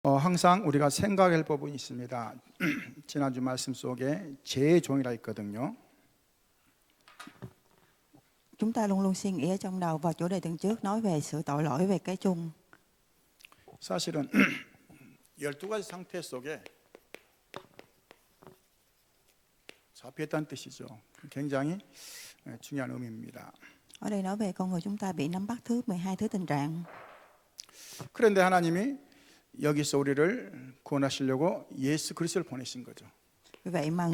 항상 우리가 생각할 부분이 있습니다. 지난주 말씀 속에 제 종이라 있거든요. Chúng ta luôn luôn suy nghĩ ở trong đầu vào chủ đề tuần trước nói về sự tội lỗi về cái chung. 사실은 12가지 상태 속에 잡혔다는 뜻이죠. 굉장히 중요한 의미입니다. Ở đây nói về con người chúng ta bị nắm bắt 12 thứ tình trạng. 그런데 하나님이 여기서 우리를 구원하시려고 예수 그리스도를 보내신 거죠. Vì vậy mà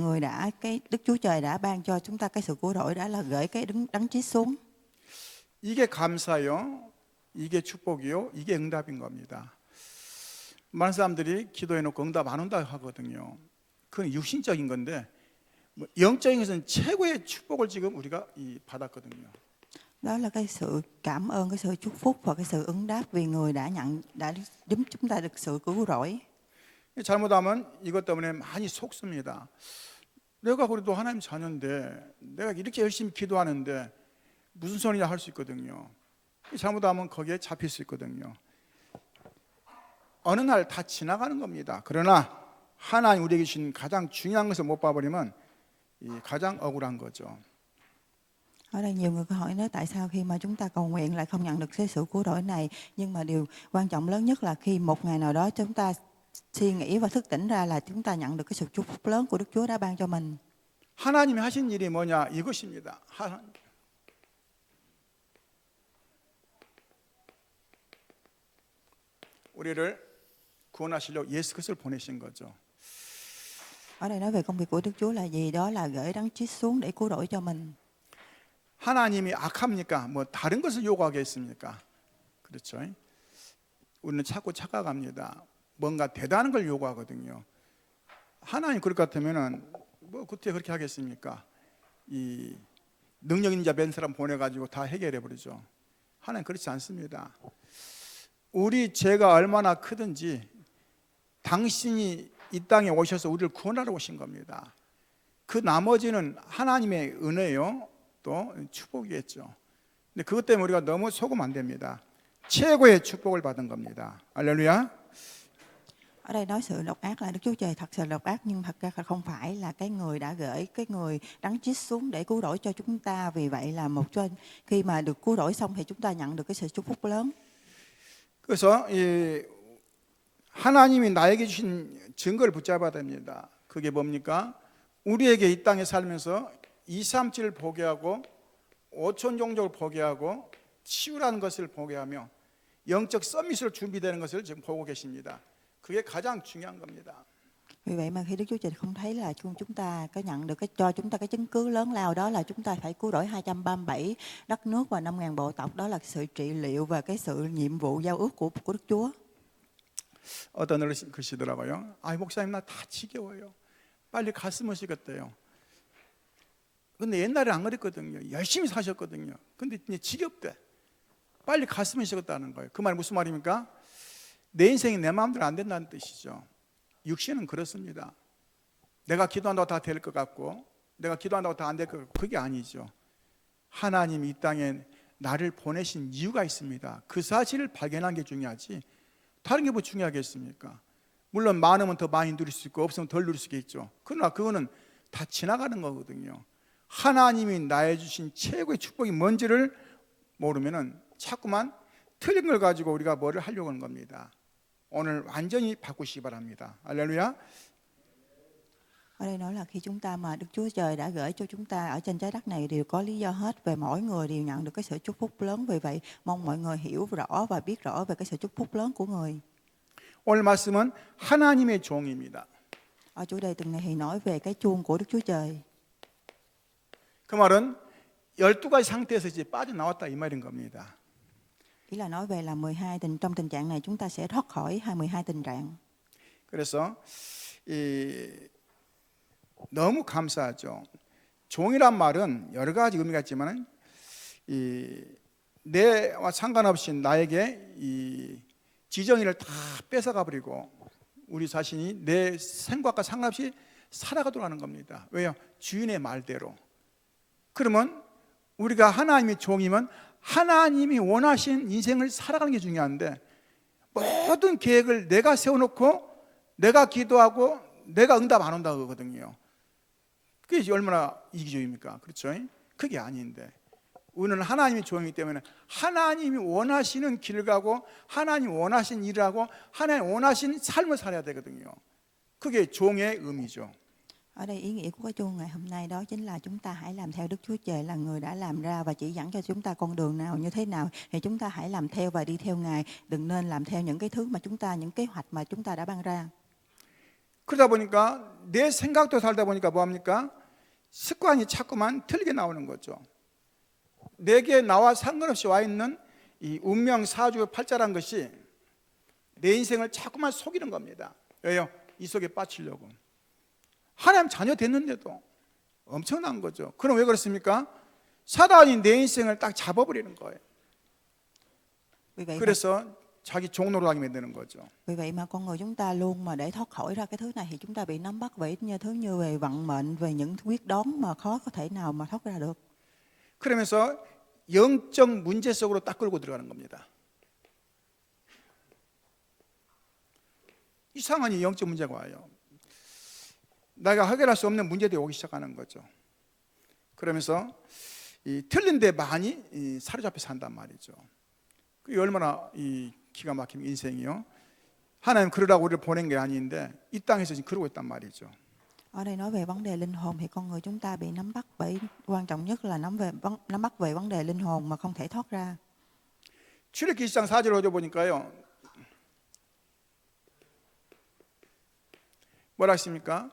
Đức Chúa Trời đã ban cho chúng ta cái sự cứu rỗi, đã là gửi cái đấng Christ xuống. 이게 감사요, 이게 축복이요, 이게 응답인 겁니다. 많은 사람들이 기도해놓고 응답 안 온다 하거든요. 그건 육신적인 건데 영적인 것은 최고의 축복을 지금 우리가 받았거든요. Đó là cái sự cảm ơn, cái sự chúc phúc và cái sự ứng đáp vì người đã giúp chúng ta được sự cứu rỗi. 잘못하면 이것 때문에 많이 속습니다. 내가 그래도 하나님 자녀인데 내가 이렇게 열심히 기도하는데 무슨 소리냐 할 수 있거든요. 잘못하면 거기에 잡힐 수 있거든요. 어느 날 다 지나가는 겁니다. 그러나 하나님 우리에게 주신 가장 중요한 것을 못 봐버리면 가장 억울한 거죠. Ở đây nhiều người có hỏi nói tại sao khi mà chúng ta cầu nguyện lại không nhận được cái sự cứu rỗi này. Nhưng mà điều quan trọng lớn nhất là khi một ngày nào đó chúng ta suy nghĩ và thức tỉnh ra là chúng ta nhận được cái sự chúc phúc lớn của Đức Chúa đã ban cho mình. 하나님이 하신 일이 뭐냐 이것입니다. 우리를 구원하시려고 예수 그리스도를 보내신 거죠. Ở đây nói về công việc của Đức Chúa là gì? Đó là gửi đấng Christ xuống để cứu rỗi cho mình. 하나님이 악합니까? 뭐 다른 것을 요구하겠습니까? 그렇죠? 우리는 자꾸 착각합니다. 뭔가 대단한 걸 요구하거든요. 하나님 그럴 것 같으면은 뭐 그때 그렇게 하겠습니까? 이 능력 있는 자 몇 사람 보내가지고 다 해결해 버리죠. 하나님 그렇지 않습니다. 우리 죄가 얼마나 크든지 당신이 이 땅에 오셔서 우리를 구원하러 오신 겁니다. 그 나머지는 하나님의 은혜요, 또 축복이겠죠. 근데 그것 때문에 우리가 너무 속으면 안 됩니다. 최고의 축복을 받은 겁니다. 할렐루야. Ở đây nói sự độc ác là Đức Chúa Trời thật sự độc ác, nhưng thật ra không phải là cái người đã gửi cái người đấng Christ xuống để cứu rỗi cho chúng ta. Vì vậy là khi mà được cứu rỗi xong thì chúng ta nhận được cái sự chúc phúc lớn. 그래서 하나님이 나에게 주신 증거를 붙잡아야 됩니다. 그게 뭡니까? 우리에게 이 땅에 살면서 237을 포기하고 5천 종족을 포기하고 치유라는 것을 포기하며 영적 서밋으로 준비되는 것을 지금 보고 계십니다. 그게 가장 중요한 겁니다. Vì vậy mà khi Đức Chúa Trời không thấy là chúng ta có nhận được cho chúng ta cái chứng cứ lớn lao, đó là chúng ta phải cứu rỗi 237 đất nước và 5.000 bộ tộc. Đó là sự trị liệu và cái sự nhiệm vụ giao ước của Đức Chúa. 어떤 어르신 그러시더라고요. 목사님 나 다 지겨워요. 빨리 갔으면 시겠대요. 근데 옛날에 안 그랬거든요. 열심히 사셨거든요. 근데 이제 지겹대. 빨리 갔으면 시겠다는 거예요. 그 말이 무슨 말입니까? 내 인생이 내 마음대로 안 된다는 뜻이죠. 육신은 그렇습니다. 내가 기도한다고 다 될 것 같고 내가 기도한다고 다 안 될 것 같고 그게 아니죠. 하나님이 이 땅에 나를 보내신 이유가 있습니다. 그 사실을 발견한 게 중요하지 다른 게 뭐 중요하겠습니까? 물론 많으면 더 많이 누릴 수 있고 없으면 덜 누릴 수 있겠죠. 그러나 그거는 다 지나가는 거거든요. 하나님이 나에 주신 최고의 축복이 뭔지를 모르면은 자꾸만 틀린 걸 가지고 우리가 뭐를 하려고 하는 겁니다. 오늘 완전히 바꾸시기 바랍니다. 할렐루야. Ở đây nói là khi chúng ta mà Đức Chúa Trời đã gửi cho chúng ta ở trên trái đất này đều có lý do hết, về mỗi người đều nhận được cái sự chúc phúc lớn. Vì vậy mong mọi người hiểu rõ và biết rõ về cái sự chúc phúc lớn của người. 오늘 말씀은 하나님의 종입니다. Ở chủ đề tuần này thì nói về cái chuông của Đức Chúa Trời. 그 말은 12가지 상태에서 이제 빠져나왔다 이 말인 겁니다. Ý là nói về là trong tình trạng này chúng ta sẽ thoát khỏi 12 tình trạng. 그래서 너무 감사하죠. 종이란 말은 여러 가지 의미가 있지만 내와 상관없이 나에게 이 지정의를 다 뺏어가 버리고 우리 자신이 내 생각과 상관없이 살아가도록 하는 겁니다. 왜요? 주인의 말대로. 그러면 우리가 하나님의 종이면 하나님이 원하신 인생을 살아가는 게 중요한데 모든 계획을 내가 세워놓고 내가 기도하고 내가 응답 안 온다 그러거든요. 그게 얼마나 이기적입니까? 그렇죠? 그게 아닌데 우리는 하나님이 종이기 때문에 하나님이 원하시는 길을 가고 하나님이 원하시는 일을 하고 하나님이 원하시는 삶을 살아야 되거든요. 그게 종의 의미죠. Ở đây ý nghĩa của cái chuông ngày hôm nay đó chính là chúng ta hãy làm theo Đức Chúa Trời là người đã làm ra và chỉ dẫn cho chúng ta con đường nào như thế nào thì chúng ta hãy làm theo và đi theo Ngài, đừng nên làm theo những cái thứ mà những kế hoạch mà chúng ta đã ban ra. 그러다 보니까 내 생각도 살다 보니까 뭐합니까? 습관이 자꾸만 틀리게 나오는 거죠. 내게 나와 상관없이 와 있는 이 운명 사주 팔자란 것이 내 인생을 자꾸만 속이는 겁니다. 왜요? 이 속에 빠치려고. 하나님 자녀 됐는데도 엄청난 거죠. 그럼 왜 그렇습니까? 사단이 내 인생을 딱 잡아버리는 거예요. Vì vậy 그래서 자기 종로로 하게 만드는 거죠. Vì vậy mà con người chúng ta luôn mà để thoát khỏi ra cái thứ này thì chúng ta bị nắm bắt bởi như thứ như về vận mệnh, về những quyết đoán mà khó có thể nào mà thoát ra được. 그러면서 영적 문제 속으로 딱 끌고 들어가는 겁니다. 이상한 이 영적 문제가 와요. 내가 해결할 수 없는 문제들이 오기 시작하는 거죠. 그러면서 이 틀린 데 많이 사로잡혀 산단 말이죠. 그게 얼마나 이 기가 막힌 인생이요. 하나님 그러라고 우리를 보낸 게 아닌데 이 땅에서 지금 그러고 있단 말이죠. Ở đây nói về vấn đề linh hồn thì con người chúng ta bị nắm bắt bởi quan trọng nhất là nắm bắt về vấn đề linh hồn mà không thể thoát ra. 출애굽기 1장 4절 5절 보니까요. 뭐라 했습니까?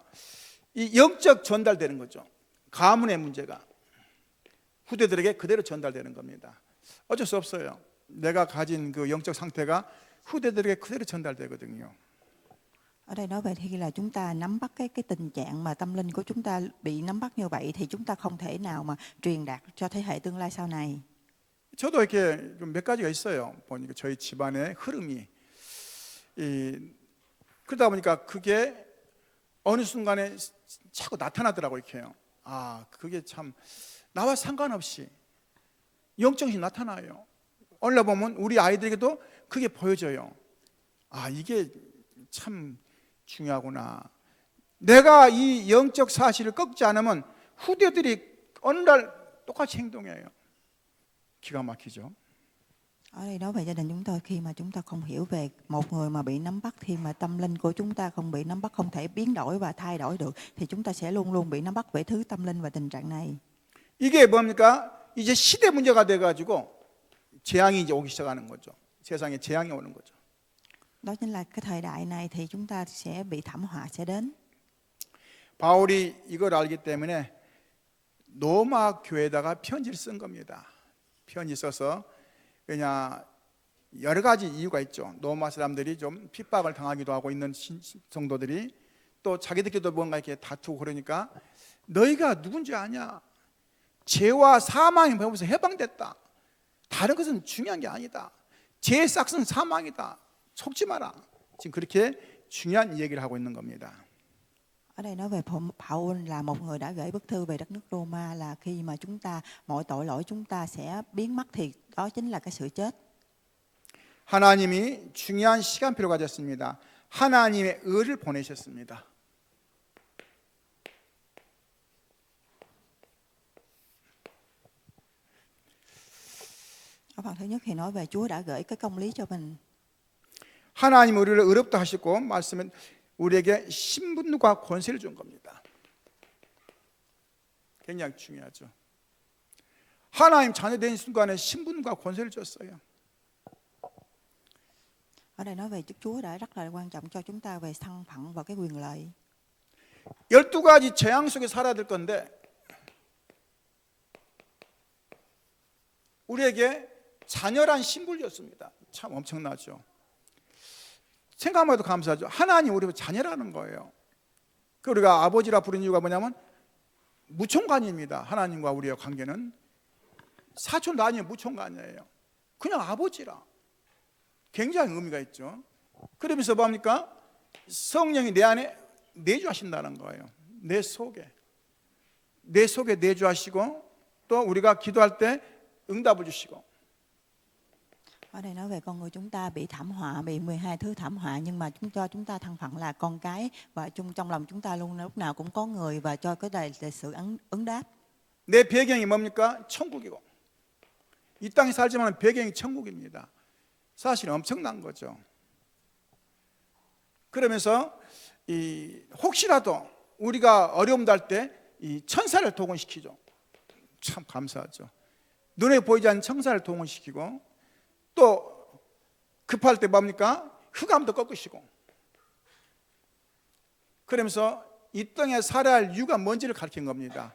이 영적 전달되는 거죠. 가문의 문제가 후대들에게 그대로 전달되는 겁니다. 어쩔 수 없어요. 내가 가진 그 영적 상태가 후대들에게 그대로 전달되거든요. Ở đây nói về khi là chúng ta nắm bắt cái tình trạng mà tâm linh của chúng ta bị nắm bắt như vậy thì chúng ta không thể nào mà truyền đạt cho thế hệ tương lai sau này. 저도 이렇게 몇 가지가 있어요. 보니까 저희 집안의 흐름이 그러다 보니까 그게 어느 순간에 자꾸 나타나더라고요. 이렇게요. 아, 그게 참 나와 상관없이 영적인 나타나요. 어느 날 보면 우리 아이들에게도 그게 보여져요. 아, 이게 참 중요하구나. 내가 이 영적 사실을 꺾지 않으면 후대들이 어느 날 똑같이 행동해요. 기가 막히죠. Ở đây nói về gia đình chúng tôi khi mà chúng ta không hiểu về một người mà bị nắm bắt khi mà tâm linh của chúng ta không bị nắm bắt, không thể biến đổi và thay đổi được thì chúng ta sẽ luôn luôn bị nắm bắt về thứ tâm linh và tình trạng này. 이게 뭡니까? 이제 시대 문제가 돼 가지고 재앙이 이제 오기 시작하는 거죠. 세상에 재앙이 오는 거죠. Đó chính là cái thời đại này thì chúng ta sẽ bị thảm họa sẽ đến. 바울이 이걸 알기 때문에 로마 교회에다가 편지를 쓴 겁니다. 편지 써서 그냥 여러 가지 이유가 있죠. 로마 사람들이 좀 핍박을 당하기도 하고 있는 성도들이 또 자기들끼리도 뭔가 이렇게 다투고 그러니까 너희가 누군지 아냐? 죄와 사망의 법에서 해방됐다. 다른 것은 중요한 게 아니다. 죄의 싹은 사망이다. 속지 마라. 지금 그렇게 중요한 얘기를 하고 있는 겁니다. Ở đây nói về Paul là một người đã gửi bức thư về đất nước Roma là khi mà chúng ta mọi tội lỗi chúng ta sẽ biến mất thì đó chính là cái sự chết. 하나님이 중요한 시간표를 가졌습니다. 하나님의 의를 보내셨습니다. Ở phần thứ nhất thì nói về Chúa đã gửi cái công lý cho mình. 하나님 우리를 의롭다 하시고 말씀은 우리에게 신분과 권세를 준 겁니다. 굉장히 중요하죠. 하나님 자녀된 순간에 신분과 권세를 줬어요. Ở đây nói về Chúa đã rất là quan trọng cho chúng ta về thân phận và cái quyền lợi. 12가지 재앙 속에 살아야 될 건데 우리에게 자녀란 신분을 줬습니다. 참 엄청나죠. 생각만 해도 감사하죠. 하나님 우리 자녀라는 거예요. 우리가 아버지라 부르는 이유가 뭐냐면 무총관입니다. 하나님과 우리의 관계는 사촌도 아니에요. 무총관이에요. 그냥 아버지라. 굉장히 의미가 있죠. 그러면서 뭡니까? 성령이 내 안에 내주하신다는 거예요. 내 속에 내주하시고 또 우리가 기도할 때 응답을 주시고. Ở đây nói về con người chúng ta bị thảm họa, bị 12 thứ thảm họa, nhưng mà cho chúng ta thân phận là con cái, và trong lòng chúng ta luôn lúc nào cũng có người và cho cái đây là sự ứng đáp. 내 배경이 뭡니까? 천국이고 이 땅에 살지만 배경이 천국입니다. 사실 엄청난 거죠. 그러면서 혹시라도 우리가 어려움 달 때 이 천사를 동원시키죠. 참 감사하죠. 눈에 보이지 않는 천사를 동원시키고 또 급할 때 뭡니까? 흑암도 꺾으시고 그러면서 이 땅에 살아야 할 이유가 뭔지를 가르친 겁니다.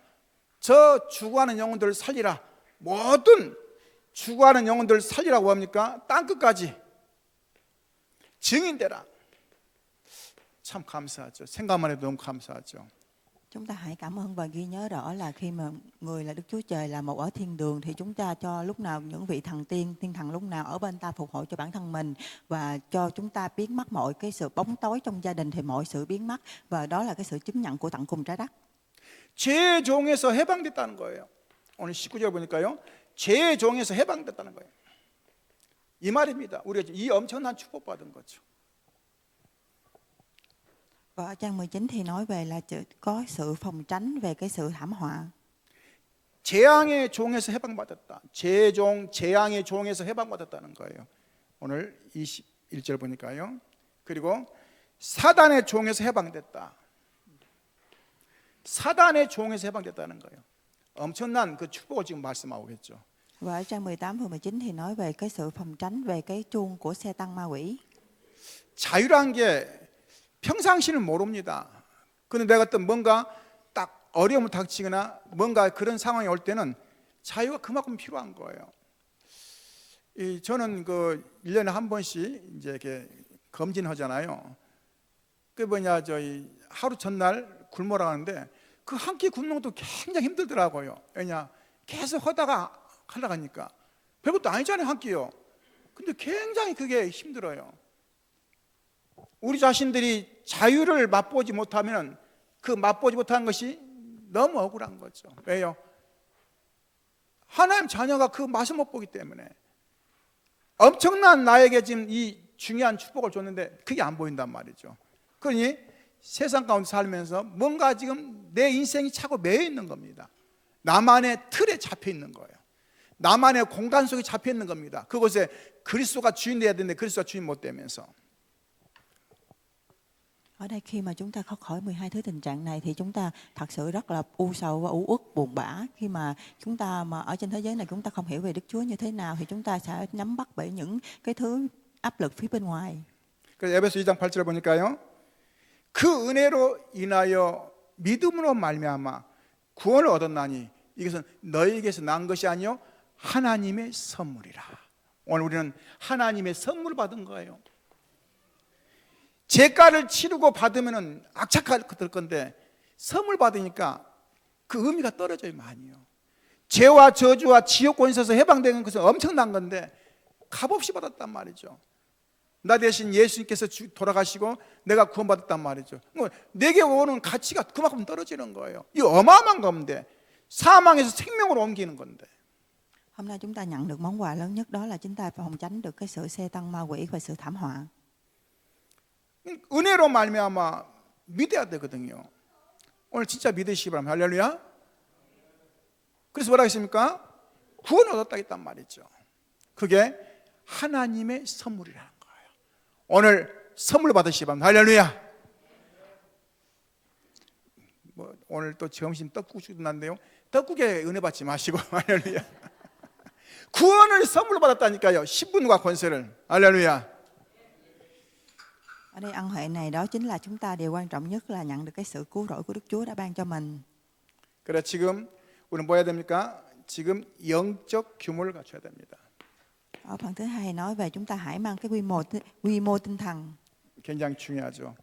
저 죽어가는 영혼들을 살리라. 모든 죽어가는 영혼들을 살리라고 합니까? 땅끝까지 증인되라. 참 감사하죠. 생각만 해도 너무 감사하죠. Chúng ta hãy cảm ơn và ghi nhớ rõ là khi mà người là Đức Chúa Trời là một ở thiên đường, thì chúng ta cho lúc nào những vị thần tiên, thiên thần lúc nào ở bên ta phục hộ cho bản thân mình, và cho chúng ta biến mất mọi cái sự bóng tối trong gia đình, thì mọi sự biến mất, và đó là cái sự chứng nhận của tận cùng trái đất. 죄의 종에서 해방됐다는 거예요. 오늘 19절 보니까요. 죄의 종에서 해방됐다는 거예요. 이 말입니다. 우리가 이 엄청난 축복받은 거죠. Và ở trang 19 thì nói về là có sự phòng tránh về cái sự thảm họa. 재앙의 종에서 해방받았다. 죄의 종, 재앙의 종에서 해방받았다는 거예요. 오늘 21절 보니까요. 그리고 사단의 종에서 해방됐다. 사단의 종에서 해방됐다는 거예요. 엄청난 그 축복을 지금 말씀하고 있죠. Và ở trang 18 và 19 thì nói về cái sự phòng tránh về cái chuông của xe tăng ma quỷ. 자유란 게 평상시는 모릅니다. 그런데 내가 또 뭔가 딱 어려움을 닥치거나 뭔가 그런 상황이 올 때는 자유가 그만큼 필요한 거예요. 저는 그 1년에 한 번씩 이제 이렇게 검진하잖아요. 그 뭐냐 저희 하루 전날 굶으라 하는데 그 한 끼 굶는 것도 굉장히 힘들더라고요. 왜냐 계속 하다가 하니까 별것도 아니잖아요, 한 끼요. 근데 굉장히 그게 힘들어요. 우리 자신들이 자유를 맛보지 못하면 그 맛보지 못한 것이 너무 억울한 거죠. 왜요? 하나님 자녀가 그 맛을 못 보기 때문에. 엄청난 나에게 지금 이 중요한 축복을 줬는데 그게 안 보인단 말이죠. 그러니 세상 가운데 살면서 뭔가 지금 내 인생이 차고 매여 있는 겁니다. 나만의 틀에 잡혀 있는 거예요. 나만의 공간 속에 잡혀 있는 겁니다. 그곳에 그리스도가 주인 돼야 되는데 그리스도가 주인 못 되면서. Ở đây khi mà chúng ta thoát khỏi 12 thứ tình trạng này thì chúng ta thật sự rất là u sầu và u uất buồn bã. Khi mà chúng ta mà ở trên thế giới này chúng ta không hiểu về Đức Chúa như thế nào thì chúng ta sẽ nắm bắt bởi những cái thứ áp lực phía bên ngoài. 그래서 에베소 2장 8절을 보니까요. 그 은혜로 인하여 믿음으로 말미암아 구원을 얻었나니 이것은 너희에게서 난 것이 아니요 하나님의 선물이라. 오늘 우리는 하나님의 선물을 받은 거예요. 죄가를 치르고 받으면 악착할 건데 선물 받으니까 그 의미가 떨어져요, 많이요. 죄와 저주와 지옥권에 있어서 해방되는 것은 엄청난 건데 값없이 받았단 말이죠. 나 대신 예수님께서 돌아가시고 내가 구원받았단 말이죠. 내게 오는 가치가 그만큼 떨어지는 거예요. 이 어마어마한 건데 사망에서 생명으로 옮기는 건데. Hôm nay chúng ta nhận được món quà lớn nhất, đó là chúng ta phòng tránh được cái sự xe tăng ma quỷ và sự thảm họa. 은혜로 말미암아 믿어야 되거든요. 오늘 진짜 믿으시기 바랍니다. 할렐루야. 그래서 뭐라 했습니까? 구원을 얻었다 했단 말이죠. 그게 하나님의 선물이라는 거예요. 오늘 선물 받으시기 바랍니다. 할렐루야. 오늘 또 점심 떡국 주는데요. 떡국에 은혜 받지 마시고 할렐루야. 구원을 선물로 받았다니까요. 신분과 권세를. 할렐루야. Ở đây ân huệ này đó chính là chúng ta điều quan trọng nhất là nhận được cái sự cứu rỗi của Đức Chúa đã ban cho mình. 그래 지금 우리는 뭐 해야 됩니까? 지금 영적 규모를 갖춰야 됩니다. Ở phần thứ hai nói về chúng ta hãy mang cái quy mô tinh thần. 굉장히 중요하죠.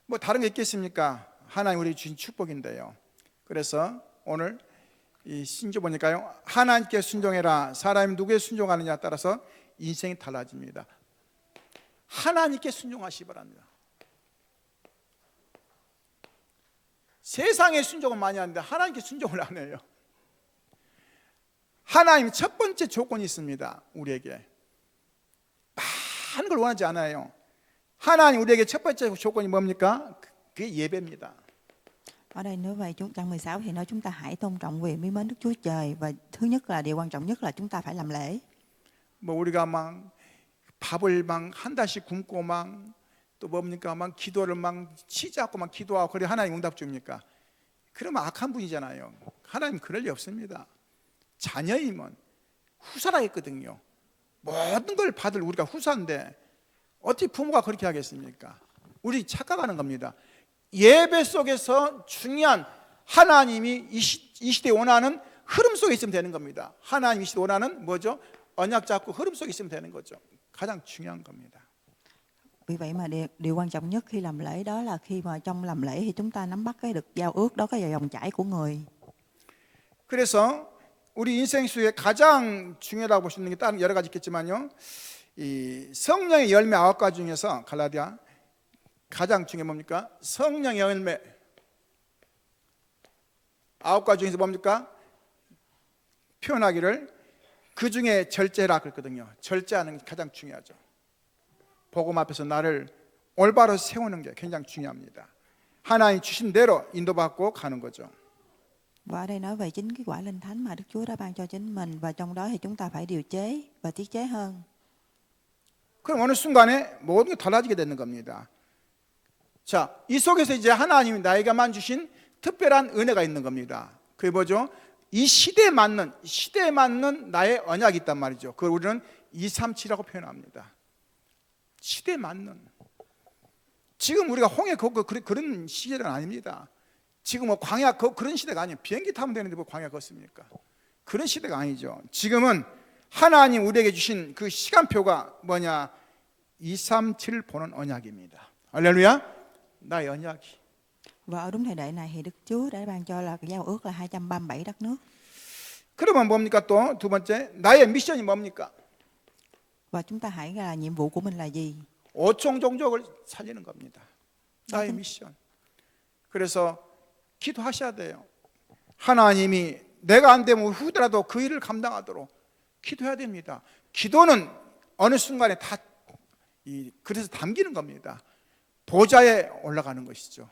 뭐 다른 게 있겠습니까? 하나님 우리 주신 축복인데요. 그래서 오늘 이 신조 보니까요. 하나님께 순종해라. 사람이 누구에 순종하느냐에 따라서 인생이 달라집니다. 하나님께 순종하시기 바랍니다. 세상에 순종은 많이 하는데 하나님께 순종을 안 해요. 하나님 첫 번째 조건이 있습니다. 우리에게 많은 걸 원하지 않아요. 하나님 우리에게 첫 번째 조건이 뭡니까? 그게 예배입니다. Ở đây nói về trang 16 thì nói chúng ta hãy tôn trọng quyền bí mến Đức Chúa Trời, và thứ nhất là điều quan trọng nhất là chúng ta phải làm lễ. 뭐 우리가 막 밥을 막 한 달씩 굶고 막 또 뭡니까? 막 기도를 막 치지 않고 막 기도하고 그래 하나님 응답 줍니까? 그러면 악한 분이잖아요. 하나님 그럴 리 없습니다. 자녀이면 후사라겠거든요. 모든 걸 받을 우리가 후사인데 어떻게 부모가 그렇게 하겠습니까? 우리 착각하는 겁니다. 예배 속에서 중요한 하나님이 이 시대에 원하는 흐름 속에 있으면 되는 겁니다. 하나님 이 시대에 원하는 뭐죠? 언약 잡고 흐름 속에 있으면 되는 거죠. 가장 중요한 겁니다. Vì vậy mà điều quan trọng nhất khi làm lễ đó là khi mà trong làm lễ thì chúng ta nắm bắt cái được giao ước đó, cái dòng chảy của người. 그래서 우리 인생 속에 가장 중요하다고 볼 수 있는 게 다른 여러 가지 있겠지만요, 이 성령의 열매 9가지 중에서 갈라디아 가장 중요한 뭡니까? 성령의 열매 9가지 중에서 뭡니까? 표현하기를 그 중에 절제라 그랬거든요. 절제하는 게 가장 중요하죠. 복음 앞에서 나를 올바로 세우는 게 굉장히 중요합니다. 하나님 주신 대로 인도받고 가는 거죠. Và ở đây nói về chính cái quả linh thánh mà Đức Chúa đã ban cho chính mình, và trong đó thì chúng ta phải điều chế và tiết chế hơn. 그럼 어느 순간에 모든 게 달라지게 되는 겁니다. 자, 이 속에서 이제 하나님이 나에게만 주신 특별한 은혜가 있는 겁니다. 그게 뭐죠? 이 시대에 맞는 나의 언약이 있단 말이죠. 그걸 우리는 237이라고 표현합니다. 시대에 맞는. 지금 우리가 홍해 그런 시대는 아닙니다. 지금 뭐 광야 그런 시대가 아니에요. 비행기 타면 되는데 뭐 광야 걷습니까? 그런 시대가 아니죠. 지금은 하나님 우리에게 주신 그 시간표가 뭐냐? 237 보는 언약입니다. 할렐루야. 나의 언약이. Và ở đúng thời đại này thì Đức Chúa đã ban cho là giao ước là 237 đất nước. 그러면 뭡니까? 또 두 번째, 나의 미션이 뭡니까? Và chúng ta hãy là nhiệm vụ của mình là gì? 5종 종족을 살리는 겁니다. 나의 미션. 그래서 기도하셔야 돼요. 하나님이 내가 안 되면 후대라도 그 일을 감당하도록 기도해야 됩니다. 기도는 어느 순간에 다 그래서 담기는 겁니다. 보좌에 올라가는 것이죠.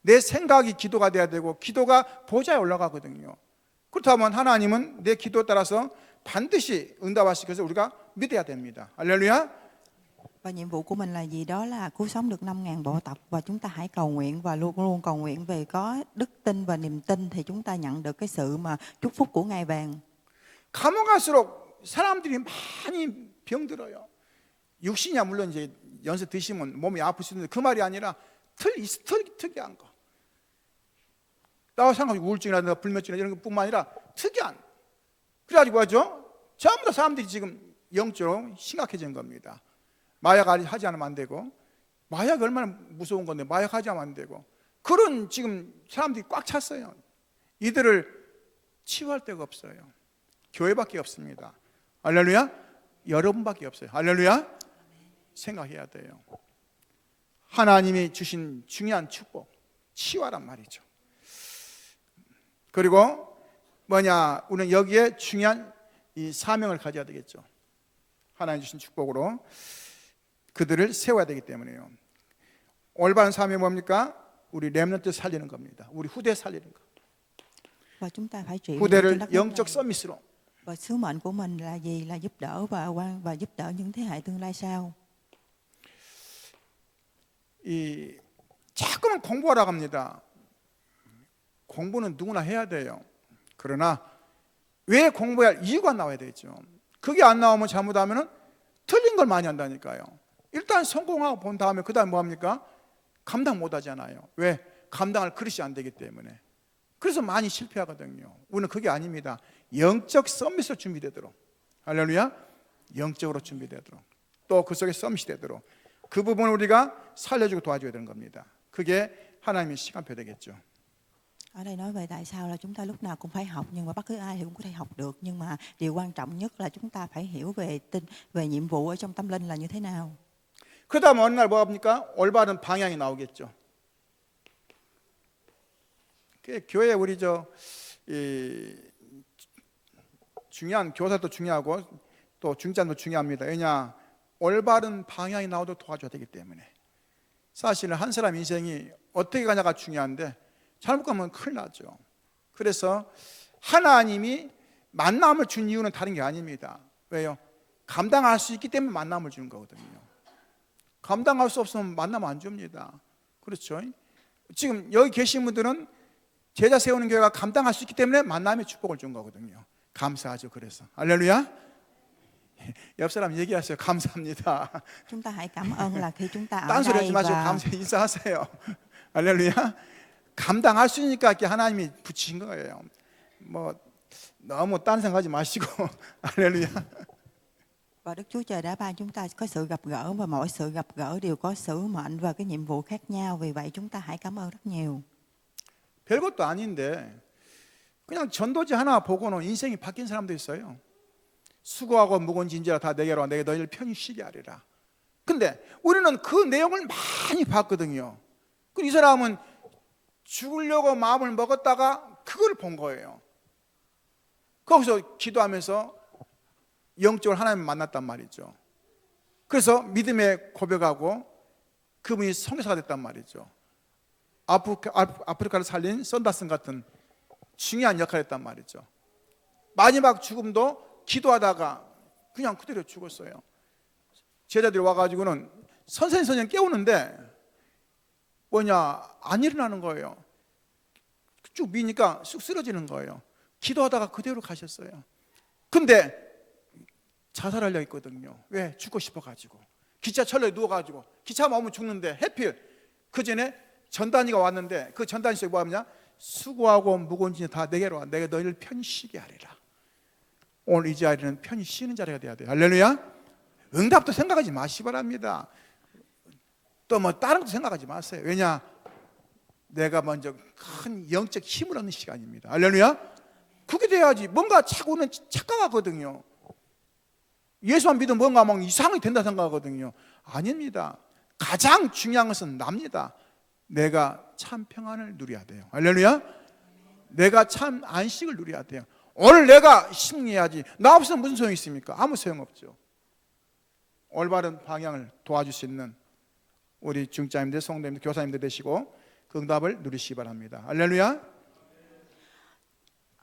내 생각이 기도가 돼야 되고 기도가 보좌에 올라가거든요. 그렇다면 하나님은 내 기도에 따라서 반드시 응답하시기 위해서 우리가 믿어야 됩니다. 할렐루야. Và nhiệm vụ của mình là gì? Đó là cứu sống được 5.000 bộ tộc, và chúng ta hãy cầu nguyện và luôn luôn cầu nguyện về có đức tin và niềm tin thì chúng ta nhận được cái sự mà chúc phúc của Ngài vàng. 가면 갈수록 사람들이 많이 병들어요. 육신이야 물론 이제 연세 드시면 몸이 아플 수 있는데 그 말이 아니라 특이한 거. 나와 상관없이 우울증이라든가 불면증이나 이런 것뿐만 아니라 특이한. 그래가지고 뭐죠? 전부 다 사람들이 지금 영적으로 심각해진 겁니다. 마약 하지 않으면 안 되고, 마약 얼마나 무서운 건데 마약 하지 않으면 안 되고, 그런 지금 사람들이 꽉 찼어요. 이들을 치유할 데가 없어요. 교회밖에 없습니다. 할렐루야. 여러분밖에 없어요. 할렐루야. 생각해야 돼요. 하나님이 주신 중요한 축복, 치유하란 말이죠. 그리고 뭐냐, 우리는 여기에 중요한 이 사명을 가져야 되겠죠. 하나님 주신 축복으로 그들을 세워야 되기 때문에요. 올바른 사명이 뭡니까? 우리 렘넌트 살리는 겁니다. 우리 후대 살리는 거. Và chúng ta phải chịu 후대를 영적 서밋으로. Và sứ mệnh của mình là gì? Là giúp đỡ và giúp đỡ những thế hệ tương lai sau. 자꾸만 공부하라고 합니다. 공부는 누구나 해야 돼요. 그러나 왜 공부해야 할 이유가 나와야 되죠. 그게 안 나오면 잘못하면 틀린 걸 많이 한다니까요. 일단 성공하고 본 다음에 그 다음에 뭐합니까? 감당 못 하잖아요. 왜? 감당할 그릇이 안 되기 때문에. 그래서 많이 실패하거든요. 우리는 그게 아닙니다. 영적 서밋으로 준비되도록, 할렐루야, 영적으로 준비되도록, 또 그 속에 서밋이 되도록 그 부분을 우리가 살려주고 도와줘야 되는 겁니다. 그게 하나님의 시간표 되겠죠. Ở đây nói về tại sao là chúng ta lúc nào cũng phải học, nhưng mà bất cứ ai thì cũng có thể học được, nhưng mà điều quan trọng nhất là chúng ta phải hiểu về nhiệm vụ ở trong tâm linh là như thế nào. 그다음 어느 날 뭐합니까? 올바른 방향이 나오겠죠. 교회 우리 중요한 교사도 중요하고 또 중장도 중요합니다. 왜냐? 올바른 방향이 나오도록 도와줘야 되기 때문에 사실은 한 사람 인생이 어떻게 가냐가 중요한데 잘못 가면 큰일 나죠. 그래서 하나님이 만남을 준 이유는 다른 게 아닙니다. 왜요? 감당할 수 있기 때문에 만남을 주는 거거든요. 감당할 수 없으면 만남 안 줍니다. 그렇죠? 지금 여기 계신 분들은 제자 세우는 교회가 감당할 수 있기 때문에 만남의 축복을 준 거거든요. 감사하죠. 그래서 할렐루야. 옆 사람 얘기하세요. 감사합니다. Chúng ta hãy cảm ơn là khi chúng ta ở 딴소리 하지 đây 마시고 và 감사 인사하세요. 할렐루야. 감당할 수 있으니까 이렇게 하나님이 붙이신 거예요. 뭐 너무 딴 생각하지 마시고 할렐루야. Đức Chúa Trời đã ban chúng ta có sự gặp gỡ và mỗi sự gặp gỡ đều có sứ mệnh và cái nhiệm vụ khác nhau. Vì vậy chúng ta hãy cảm ơn rất nhiều. 별것도 아닌데 그냥 전도지 하나 보고는 인생이 바뀐 사람도 있어요. 수고하고 무거운 짐지라 다 내게로 와 내게 너희를 편히 쉬게 하리라. 근데 우리는 그 내용을 많이 봤거든요. 이 사람은 죽으려고 마음을 먹었다가 그걸 본 거예요. 거기서 기도하면서 영적으로 하나님을 만났단 말이죠. 그래서 믿음에 고백하고 그분이 선교사가 됐단 말이죠. 아프리카를 살린 썬다슨 같은 중요한 역할을 했단 말이죠. 마지막 죽음도 기도하다가 그냥 그대로 죽었어요. 제자들이 와가지고는 선생님 깨우는데 뭐냐 안 일어나는 거예요. 쭉 미니까 쑥 쓰러지는 거예요. 기도하다가 그대로 가셨어요. 근데 자살하려 했거든요. 왜? 죽고 싶어가지고. 기차철로에 누워가지고 기차만 오면 죽는데 해필 그 전에 전단위가 왔는데 그 전단위 속에 뭐하냐? 수고하고 무거운 짐 다 내게로 와 내가 너희를 편히 쉬게 하리라. 오늘 이 자리는 편히 쉬는 자리가 돼야 돼요. 할렐루야. 응답도 생각하지 마시기 바랍니다. 또 뭐 다른 것도 생각하지 마세요. 왜냐? 내가 먼저 큰 영적 힘을 얻는 시간입니다. 할렐루야. 그게 돼야지. 뭔가 자꾸는 착각하거든요. 예수만 믿으면 뭔가 막 이상하게 된다 생각하거든요. 아닙니다. 가장 중요한 것은 납니다. 내가 참 평안을 누려야 돼요. 할렐루야. 내가 참 안식을 누려야 돼요. 오늘 내가 승리해야지. 나 없으면 무슨 소용이 있습니까? 아무 소용없죠. 올바른 방향을 도와줄 수 있는 우리 중자님들, 성도님들, 교사님들 되시고 그 응답을 누리시기 바랍니다. 할렐루야.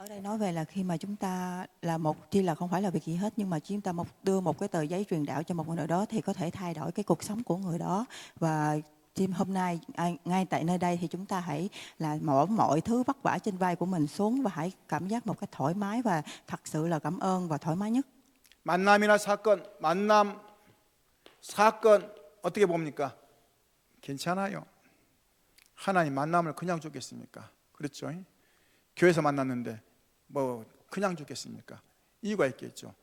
Ở đây nói về là khi mà chúng ta là chỉ là không phải là việc gì hết, nhưng mà chúng ta đưa một cái tờ giấy truyền đạo cho một người nào đó thì có thể thay đổi cái cuộc sống của người đó. Và hôm nay ngay tại nơi đây thì chúng ta hãy là bỏ mọi thứ vất vả trên vai của mình xuống và hãy cảm giác một cách thoải mái và thật sự là cảm ơn và thoải mái nhất. 만남이나 사건 어떻게 봅니까? 괜찮아요. 하나님 만남을 그냥 주겠습니까? 그렇죠? 교회에서 만났는데 뭐 그냥 주겠습니까? 이유가 있겠죠.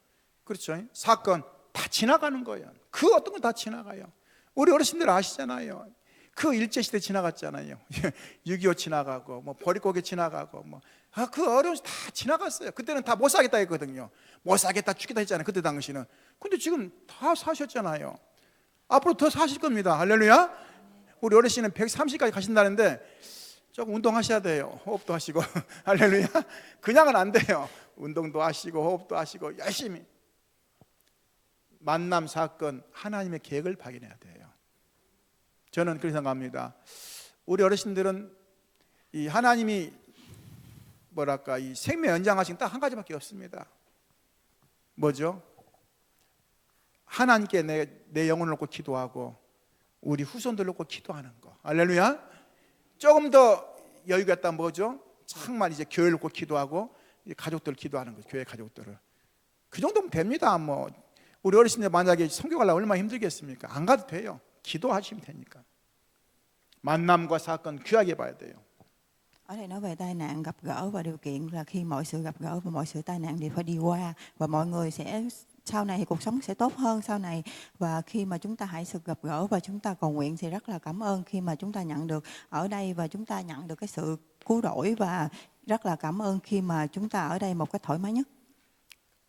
그렇죠? 사건 다 지나가는 거예요. 그 어떤 건 다 지나가요. 우리 어르신들 아시잖아요. 그 일제시대 지나갔잖아요. 6.25 지나가고 뭐 보릿고개 지나가고 그 어려운 다 지나갔어요. 그때는 다 못 사겠다 했거든요. 못 사겠다 죽겠다 했잖아요. 그때 당시는. 근데 지금 다 사셨잖아요. 앞으로 더 사실 겁니다. 할렐루야. 우리 어르신은 130까지 가신다는데 조금 운동하셔야 돼요. 호흡도 하시고 할렐루야. 그냥은 안 돼요. 운동도 하시고 호흡도 하시고 열심히. 만남 사건 하나님의 계획을 발견해야 돼요. 저는 그렇게 생각합니다. 우리 어르신들은 이 하나님이 뭐랄까 이 생명 연장하신 딱 한 가지밖에 없습니다. 뭐죠? 하나님께 내 영혼을 놓고 기도하고 우리 후손들 놓고 기도하는 거. 할렐루야. 조금 더 여유가 있다면 뭐죠? 정말 이제 교회를 놓고 기도하고 가족들 기도하는 거죠. 교회 가족들을. 그 정도면 됩니다. 뭐 우리 어르신들 만약에 선교 가려면 얼마나 힘들겠습니까? 안 가도 돼요. 기도하시면 되니까. 만남과 사건 귀하게 봐야 돼요. Ở đây nói về tai nạn gặp gỡ và điều kiện là khi mọi sự gặp gỡ và mọi sự tai nạn đều phải đi qua và mọi người sẽ sau này thì cuộc sống sẽ tốt hơn sau này. Và khi mà chúng ta hãy sự gặp gỡ và chúng ta cầu nguyện thì rất là cảm ơn khi mà chúng ta nhận được ở đây và chúng ta nhận được cái sự cứu rỗi và rất là cảm ơn khi mà chúng ta ở đây một cách thoải mái nhất.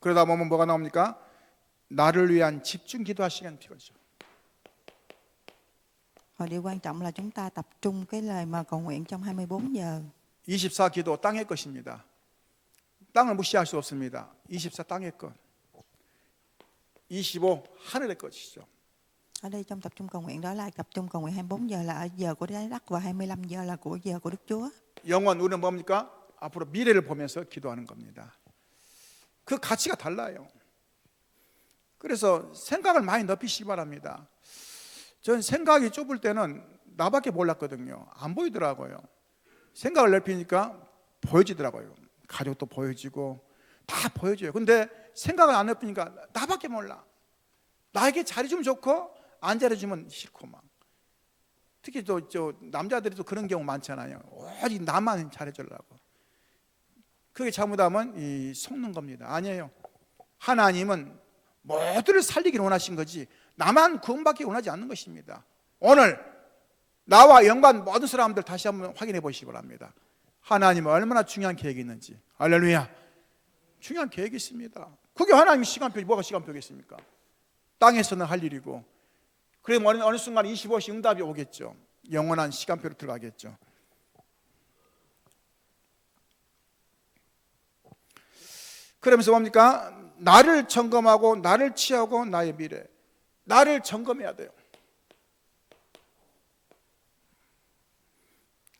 그러다 보면 뭐가 나옵니까? 나를 위한 집중 기도할 시간 필요하죠. Và điều quan trọng là chúng ta tập trung cái lời mà cầu nguyện trong 24 giờ. 24 기도 땅의 것입니다. 땅을 무시할 수 없습니다. 24 땅의 것. 25 하늘의 것이죠. Ở đây trong tập trung cầu nguyện đó là tập trung cầu nguyện 24 giờ là ở giờ của Trái Đất và 25 giờ là của giờ của Đức Chúa. 영원 우리는 뭡니까? 앞으로 미래를 보면서 기도하는 겁니다. 그 가치가 달라요. 그래서 생각을 많이 넓히시기 바랍니다. 전 생각이 좁을 때는 나밖에 몰랐거든요. 안 보이더라고요. 생각을 넓히니까 보여지더라고요. 가족도 보여지고 다 보여져요. 근데 생각을 안 넓히니까 나밖에 몰라. 나에게 잘해주면 좋고 안 잘해주면 싫고 막. 특히 또 남자들이 또 그런 경우 많잖아요. 오직 나만 잘해주려고. 그게 잘못하면 속는 겁니다. 아니에요. 하나님은 모두를 살리기를 원하신 거지 나만 구원받기 원하지 않는 것입니다. 오늘 나와 연관 모든 사람들 다시 한번 확인해 보시기 바랍니다. 하나님은 얼마나 중요한 계획이 있는지. 할렐루야. 중요한 계획이 있습니다. 그게 하나님의 시간표, 뭐가 시간표겠습니까? 땅에서는 할 일이고, 그럼 어느 순간 25시 응답이 오겠죠. 영원한 시간표로 들어가겠죠. 그러면서 뭡니까? 나를 점검하고 나를 취하고 나의 미래. 나를 점검해야 돼요.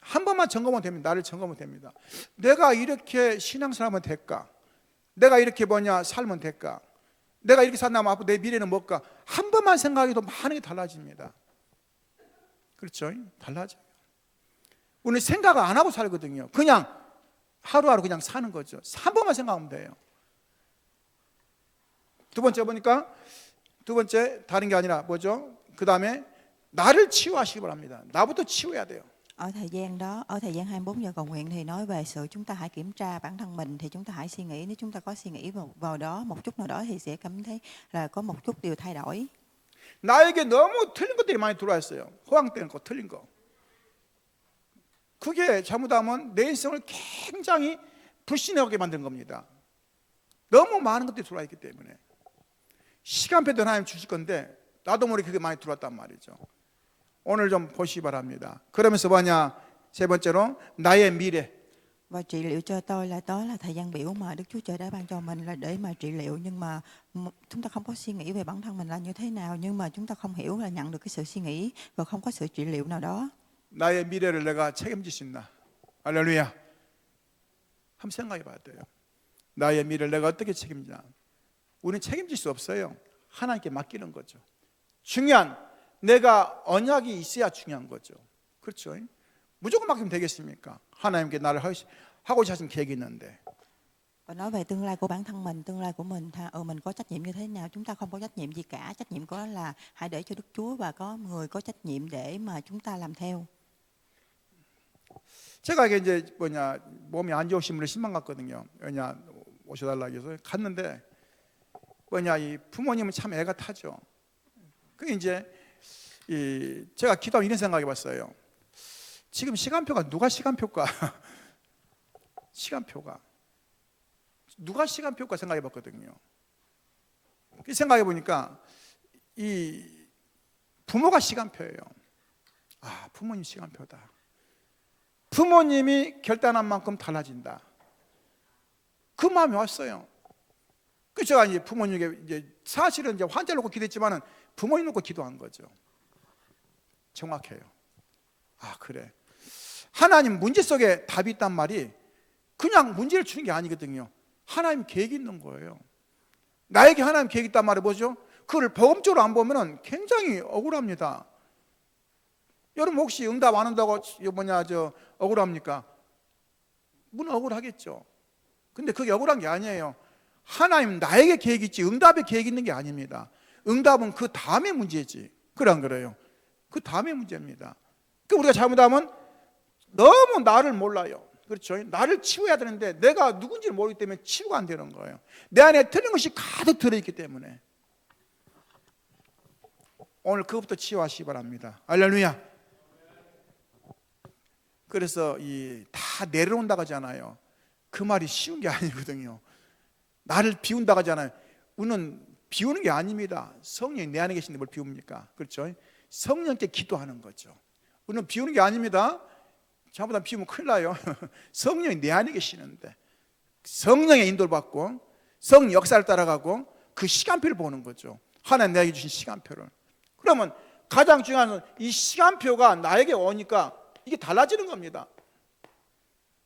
한 번만 점검하면 됩니다. 나를 점검하면 됩니다. 내가 이렇게 신앙생활하면 될까? 내가 이렇게 살면 될까? 내가 이렇게 산다면 앞으로 내 미래는 뭘까? 한 번만 생각해도 많은 게 달라집니다. 그렇죠? 달라져요. 우리는 생각을 안 하고 살거든요. 그냥 하루하루 그냥 사는 거죠. 한 번만 생각하면 돼요. 두 번째 보니까 다른 게 아니라 뭐죠? 그 다음에 나를 치유하시기 바랍니다. 나부터 치유해야 돼요. Ở thời gian đó, ở thời gian 24 giờ cầu nguyện thì nói về sự chúng ta hãy kiểm tra bản thân mình, thì chúng ta hãy suy nghĩ, nếu chúng ta có suy nghĩ vào đó một chút nào đó thì sẽ cảm thấy là có một chút điều thay đổi. 나에게 너무 틀린 것들이 많이 들어와 있어요. 허황된 거, 틀린 거. 그게 잘못하면 내 인생을 굉장히 불신하게 만드는 겁니다. 너무 많은 것들이 들어와 있기 때문에. 시간표도 하나님 주실 건데 나도 모르게 그게 많이 들어왔단 말이죠. 오늘 좀 보시기 바랍니다. 그러면서 세 번째로 나의 미래. Và trị liệu cho tôi là đó là thời gian biểu mà Đức Chúa Trời đã ban cho mình là để mà trị liệu, nhưng mà chúng ta không có suy nghĩ về bản thân mình là như thế nào, nhưng mà chúng ta không hiểu là nhận được cái sự suy nghĩ và không có sự trị liệu nào đó. 나의 미래를 내가 책임질 수 있나? 할렐루야. 한번 생각해 봐야 돼요. 나의 미래를 내가 어떻게 책임지나? 우리는 책임질 수 없어요. 하나님께 맡기는 거죠. 중요한 내가 언약이 있어야 중요한 거죠. 그렇죠? 무조건 맡기면 되겠습니까? 하나님께 나를 하고자 하신 계획이 있는데. Và nói về tương lai của bản thân mình, tương lai của mình, mình có trách nhiệm như thế nào? Chúng ta không có trách nhiệm gì cả. Trách nhiệm có là hãy để cho Đức Chúa và có người có trách nhiệm để mà chúng ta làm theo. 제가 이제 몸이 안 좋으신 분이 신방 갔거든요. 오셔달라고 해서 갔는데 이 부모님은 참 애가 타죠. 그 이제 제가 기도하면 이런 생각해 봤어요. 지금 시간표가 누가 시간표일까? 시간표가 누가 시간표일까 생각해 봤거든요. 그 생각해 보니까 이 부모가 시간표예요. 아, 부모님 시간표다. 부모님이 결단한 만큼 달라진다. 그 마음이 왔어요. 그래서 제가 이제 부모님에게 사실은 이제 환자를 놓고 기도했지만은 부모님 놓고 기도한 거죠. 정확해요. 아, 그래. 하나님 문제 속에 답이 있단 말이 그냥 문제를 주는 게 아니거든요. 하나님 계획이 있는 거예요. 나에게 하나님 계획이 있단 말이 뭐죠? 그걸 복음적으로 안 보면은 굉장히 억울합니다. 여러분 혹시 응답 안 한다고 억울합니까? 물론 억울하겠죠. 근데 그게 억울한 게 아니에요. 하나님 나에게 계획이 있지 응답에 계획이 있는 게 아닙니다. 응답은 그 다음의 문제지. 그래 안 그래요? 그 다음의 문제입니다. 우리가 잘못하면 너무 나를 몰라요. 그렇죠? 나를 치유해야 되는데 내가 누군지를 모르기 때문에 치유가 안 되는 거예요. 내 안에 틀린 것이 가득 들어있기 때문에. 오늘 그것부터 치유하시기 바랍니다. 할렐루야. 그래서 다 내려온다고 하잖아요. 그 말이 쉬운 게 아니거든요. 나를 비운다고 하잖아요. 우리는 비우는 게 아닙니다. 성령이 내 안에 계신데 뭘 비웁니까? 그렇죠? 성령께 기도하는 거죠. 우리는 비우는 게 아닙니다. 잘못하면 비우면 큰일 나요. 성령이 내 안에 계시는데 성령의 인도를 받고 성령 역사를 따라가고 그 시간표를 보는 거죠. 하나님 내게 주신 시간표를. 그러면 가장 중요한 건 이 시간표가 나에게 오니까 이게 달라지는 겁니다.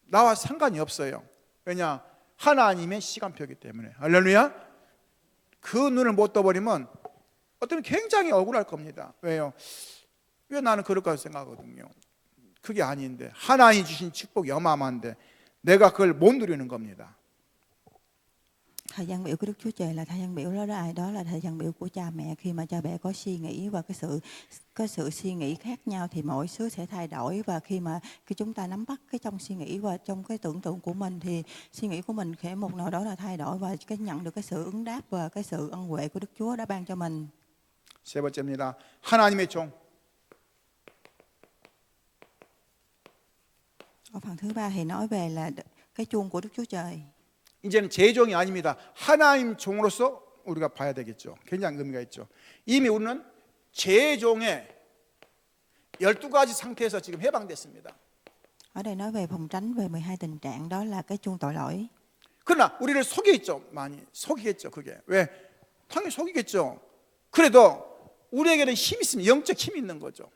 나와 상관이 없어요. 왜냐? 하나님의 시간표이기 때문에. 할렐루야. 그 눈을 못 떠버리면 어쩌면 굉장히 억울할 겁니다. 왜요? 왜 나는 그럴까 생각하거든요. 그게 아닌데, 하나님이 주신 축복이 어마어마한데 내가 그걸 못 누리는 겁니다. Thời gian biểu của Đức Chúa Trời là thời gian biểu đó là thời gian biểu của cha mẹ. Khi mà cha mẹ có suy nghĩ và cái sự suy nghĩ khác nhau thì mỗi xứ sẽ thay đổi, và khi chúng ta nắm bắt cái trong suy nghĩ và trong cái tưởng tượng của mình thì suy nghĩ của mình sẽ một nào đó là thay đổi và cái nhận được cái sự ứng đáp và cái sự ân huệ của Đức Chúa đã ban cho mình. 세 번째입니다. 하나님의 종. Ở phần thứ ba thì nói về là cái chuông của Đức Chúa Trời. 이제는 제 종이 아닙니다. 하나님 종으로서 우리가 봐야 되겠죠. 굉장히 의미가 있죠. 이미 우리는 제 종의 12가지 상태에서 지금 해방됐습니다. Ở đây nói về phòng tránh về 12 tình trạng, đó là cái chuông tội lỗi. 그러나 우리를 속이겠죠. 많이 속이겠죠. 그게 왜? 당연히 속이겠죠. 그래도 우리에게는 힘이 있습니다. 영적 힘이 있는 거죠.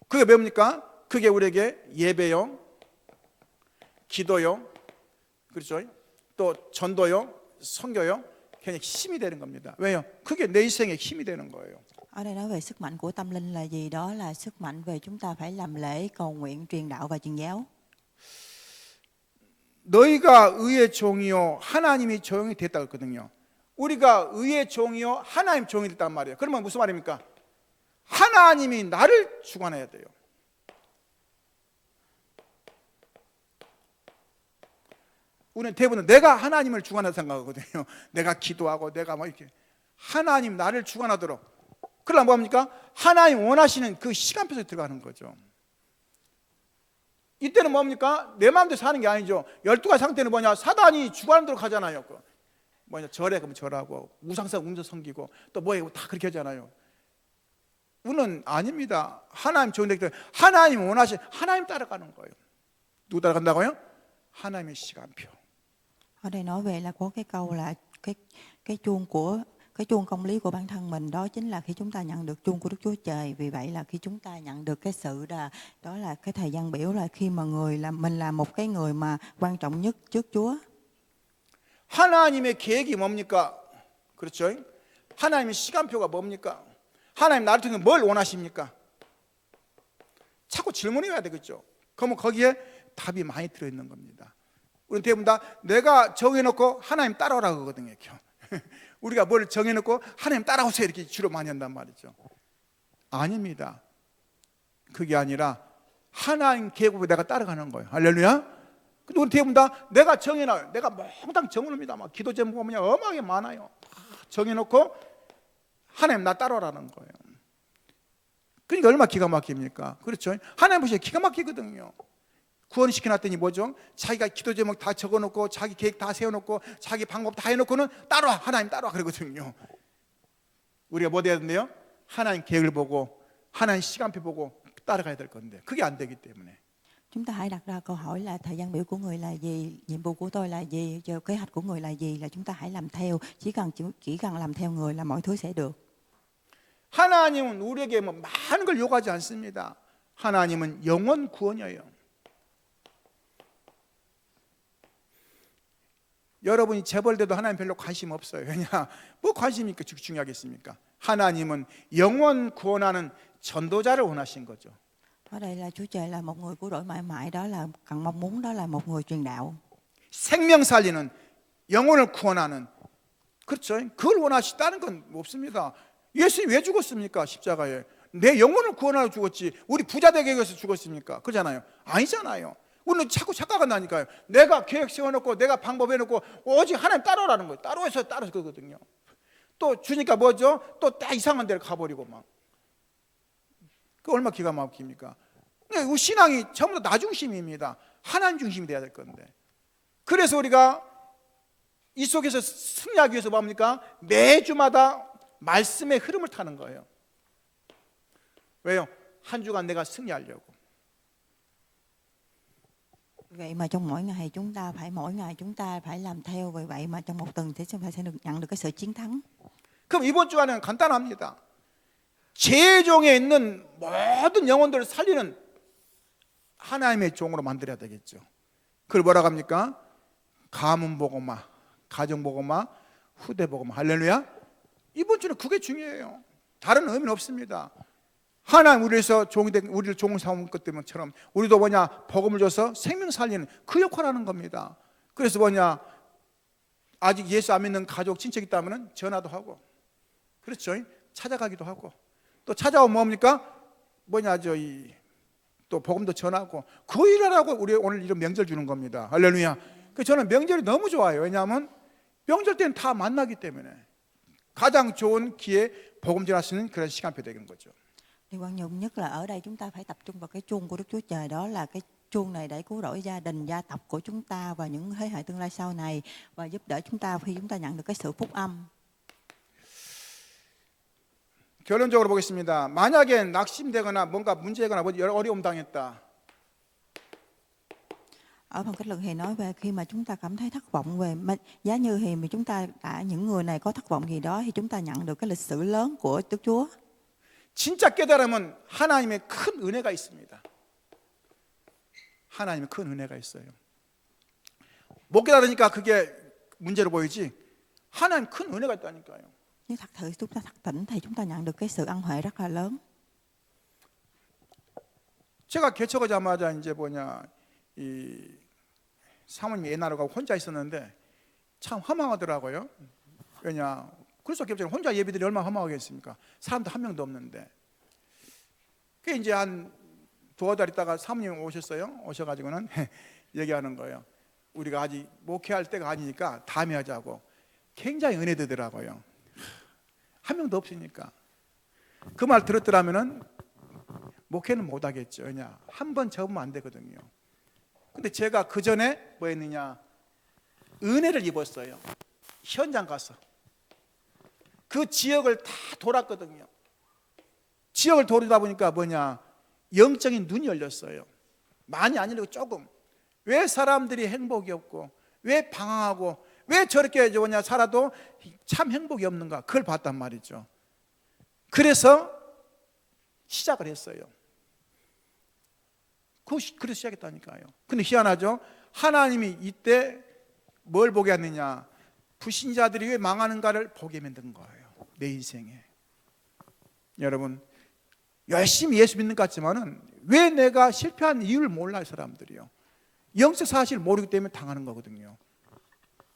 그게 뭡니까? 그게 우리에게 예배용, 기도용, 그렇죠? 또 전도용, 선교용, 그냥 힘이 되는 겁니다. 왜요? 그게 내 인생의 힘이 되는 거예요. Ở đây nói về sức mạnh của tâm linh là gì? Đó là sức mạnh về chúng ta phải làm lễ, cầu nguyện, truyền đạo và truyền giáo. 너희가 의의 종이요 하나님이 종이 됐다고 했거든요. 우리가 의의 종이요 하나님 종이 됐단 말이에요. 그러면 무슨 말입니까? 하나님이 나를 주관해야 돼요. 우리는 대부분 내가 하나님을 주관한다 생각하거든요. 내가 기도하고 내가 뭐 이렇게 하나님 나를 주관하도록. 그러나 뭡니까? 하나님 원하시는 그 시간표 속에 들어가는 거죠. 이때는 뭡니까? 내 마음대로 사는 게 아니죠. 12가지 상태는 뭐냐? 사단이 주관하도록 하잖아요. 절에 그러면 절하고 우상상 운전 섬기고 또 뭐에 다 그렇게 하잖아요. 우리는 아닙니다. 하나님 좋은 데들 하나님 원하신 하나님 따라가는 거예요. 누구 따라간다고요? 하나님의 시간표. Ở đây nói về là có cái câu là cái chuông công lý của bản thân mình, đó chính là khi chúng ta nhận được chuông của Đức Chúa Trời. Vì vậy là khi chúng ta nhận được cái sự đó là cái thời gian biểu, là khi mà mình là một cái người mà quan trọng nhất trước Chúa. 하나님의 계획이 뭡니까? 그렇죠? 하나님의 시간표가 뭡니까? 하나님 나를 통해 뭘 원하십니까? 자꾸 질문해야 되겠죠. 그러면 거기에 답이 많이 들어있는 겁니다. 우리는 대부분 다 내가 정해놓고 하나님 따라오라고 하거든요. 우리가 뭘 정해놓고 하나님 따라오세요 이렇게 주로 많이 한단 말이죠. 아닙니다. 그게 아니라 하나님 계획에 내가 따라가는 거예요. 할렐루야. 근데 우리 대부분 다 내가 정해놔요. 내가 몽땅 정해놓습니다. 막 기도 제목가 뭐냐 어마하게 많아요. 정해놓고 하나님 나 따라오라는 거예요. 그러니까 얼마나 기가 막힙니까? 그렇죠? 하나님 보시기에 기가 막히거든요. 구원시켜놨더니 뭐죠? 자기가 기도 제목 다 적어놓고 자기 계획 다 세워놓고 자기 방법 다 해놓고는 따라와 하나님 따라와 그러거든요. 우리가 뭐 돼야 된대요? 하나님 계획을 보고 하나님 시간표 보고 따라가야 될 건데 그게 안 되기 때문에 Chúng ta hãy đặt ra câu hỏi là thời gian biểu của người là gì, nhiệm vụ của tôi là gì, kế hoạch của người là gì, là chúng ta hãy làm theo. Chỉ cần làm theo người là mọi thứ sẽ được. 하나님은 우리에게 뭐 많은 걸 요구하지 않습니다. 하나님은 영원 구원이에요. 여러분이 재벌돼도 하나님 별로 관심 없어요. 왜냐? 뭐 관심이 중요하겠습니까? 하나님은 영원 구원하는 전도자를 원하신 거죠. Ở đây là Chúa Trời là một người cứu rỗi mãi mãi, đó là cần mong muốn đó là một người truyền đạo. 생명 살리는 영혼을 구원하는 그렇죠? 그걸 원하시다는 건 없습니다. 예수님이 왜 죽었습니까? 십자가에 내 영혼을 구원하러 죽었지 우리 부자 되기 위해서 죽었습니까? 그러잖아요. 아니잖아요. 우리는 자꾸 착각한다니까요. 내가 계획 세워놓고 내가 방법 해놓고 오직 하나님 따라오라는 거예요. 따라서 그거거든요. 또 주니까 뭐죠? 또 딱 이상한 데를 가버리고 막. 그 얼마나 기가 막힙니까? 우리 신앙이 전부 다 나 중심입니다. 하나님 중심이 돼야 될 건데. 그래서 우리가 이 속에서 승리하기 위해서 뭡니까? 매주마다 말씀의 흐름을 타는 거예요. 왜요? 한 주간 내가 승리하려고. Vậy mà trong mỗi ngày chúng ta phải làm theo, vì vậy mà trong một tuần thì chúng ta sẽ nhận được cái sự chiến thắng. 그럼 이번 주간은 간단합니다. 제종에 있는 모든 영혼들을 살리는 하나님의 종으로 만들어야 되겠죠. 그걸 뭐라고 합니까? 가문 복음화, 가정 복음화, 후대 복음화. 할렐루야. 이번 주는 그게 중요해요. 다른 의미는 없습니다. 하나님 우리에서 우리를 종을 삼은 것 때문처럼 우리도 복음을 줘서 생명 살리는 그 역할을 하는 겁니다. 그래서 아직 예수 안 믿는 가족 친척 있다면 전화도 하고, 그렇죠? 찾아가기도 하고, 또 찾아오면 뭡니까? 또 복음도 전하고, 그 일하라고 우리 오늘 이런 명절 주는 겁니다. 할렐루야. 저는 명절이 너무 좋아요. 왜냐하면 명절 때는 다 만나기 때문에 가장 좋은 기회에 복음 전할 수 있는 그런 시간표 되는 거죠. Điều quan trọng nhất là ở đây chúng ta phải tập trung vào cái chuông của Đức Chúa Trời, đó là cái chuông này để cứu rỗi gia đình, gia tộc của chúng ta và những thế hệ tương lai sau này, và giúp đỡ chúng ta khi chúng ta nhận được cái sự phúc âm. 결론적으로 보겠습니다. 만약에 낙심되거나 뭔가 문제거나 어려움 당했다. Ở phần kết luận thì nói về khi mà chúng ta cảm thấy thất vọng về giá như thì mà chúng ta những người này có thất vọng gì đó thì chúng ta nhận được cái lịch sử lớn của Đức Chúa. 진짜 깨달으면 하나님의 큰 은혜가 있습니다. 하나님의 큰 은혜가 있어요. 못 깨달으니까 그게 문제로 보이지, 하나님 큰 은혜가 있다니까요. Nếu thật sự chúng ta thức tỉnh thì chúng ta nhận được cái sự ân huệ rất là lớn. 제가 개척하자마자 이 사모님 애나루가 혼자 있었는데 참 허망하더라고요. 그래서 겹쳐서 혼자 예배들이 얼마나 허망하겠습니까? 사람도 한 명도 없는데. 그 이제 한 두어 달 있다가 사모님 오셔가지고는 얘기하는 거예요. 우리가 아직 목회할 때가 아니니까 다음에 하자고. 굉장히 은혜되더라고요. 한 명도 없으니까. 그 말 들었더라면은 목회는 못 하겠죠. 한 번 접으면 안 되거든요. 근데 제가 그 전에 뭐 했느냐? 은혜를 입었어요. 현장 가서. 그 지역을 다 돌았거든요. 지역을 돌다 보니까 영적인 눈이 열렸어요. 많이 아니라도 조금. 왜 사람들이 행복이 없고, 왜 방황하고, 왜 저렇게 살아도 참 행복이 없는가? 그걸 봤단 말이죠. 그래서 시작을 했어요. 그래서 시작했다니까요. 근데 희한하죠? 하나님이 이때 뭘 보게 했느냐? 불신자들이 왜 망하는가를 보게 만든 거예요. 내 인생에. 여러분, 열심히 예수 믿는 것 같지만은 왜 내가 실패한 이유를 몰라요, 사람들이요. 영적 사실을 모르기 때문에 당하는 거거든요.